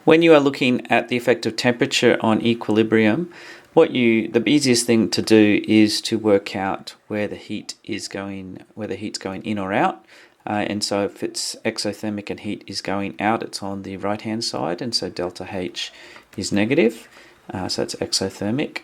When you are looking at the effect of temperature on equilibrium, the easiest thing to do is to work out where the heat is going, whether heat's going in or out. And so if it's exothermic and heat is going out, it's on the right hand side, and so delta H is negative, so it's exothermic.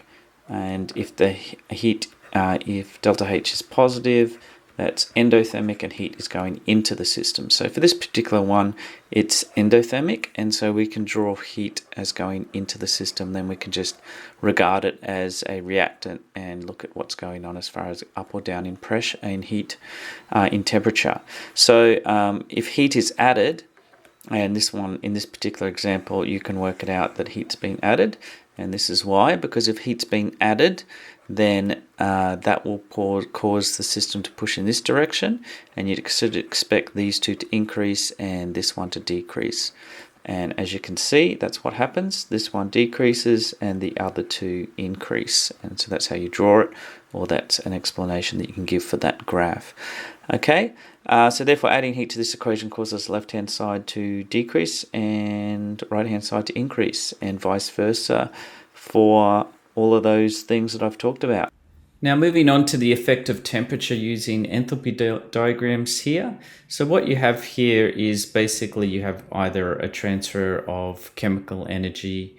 And if if delta H is positive, that's endothermic and heat is going into the system. So for this particular one, it's endothermic, and so we can draw heat as going into the system. Then we can just regard it as a reactant and look at what's going on as far as up or down in pressure, in heat, in temperature. So if heat is added, and in this particular example, you can work it out that heat's been added, and this is why, because if heat's been added, then that will cause the system to push in this direction, and you'd expect these two to increase and this one to decrease. And as you can see, that's what happens. This one decreases and the other two increase. And so that's how you draw it, or that's an explanation that you can give for that graph. Okay, so therefore adding heat to this equation causes left-hand side to decrease and right-hand side to increase, and vice versa for all of those things that I've talked about. Now moving on to the effect of temperature using enthalpy diagrams here. So what you have here is basically you have either a transfer of chemical energy,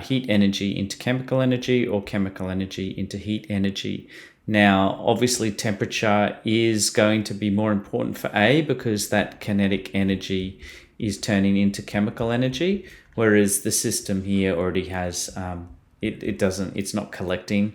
heat energy into chemical energy, or chemical energy into heat energy. Now obviously temperature is going to be more important for A because that kinetic energy is turning into chemical energy, whereas the system here already has it's not collecting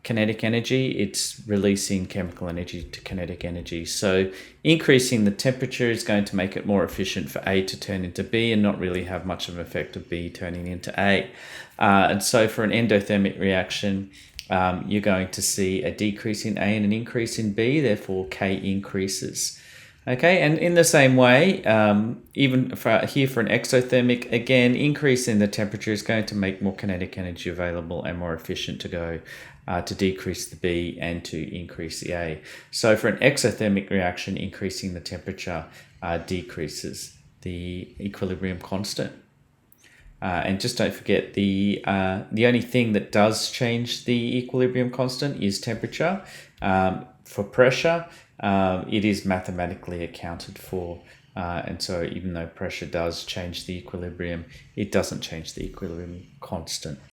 kinetic energy, it's releasing chemical energy to kinetic energy. So increasing the temperature is going to make it more efficient for A to turn into B and not really have much of an effect of B turning into A. And so for an endothermic reaction, you're going to see a decrease in A and an increase in B, therefore K increases. Okay, and in the same way, even for an exothermic, again, increase in the temperature is going to make more kinetic energy available and more efficient to go to decrease the B and to increase the A. So for an exothermic reaction, increasing the temperature decreases the equilibrium constant. And just don't forget, the only thing that does change the equilibrium constant is temperature. For pressure, it is mathematically accounted for, and so even though pressure does change the equilibrium, it doesn't change the equilibrium constant.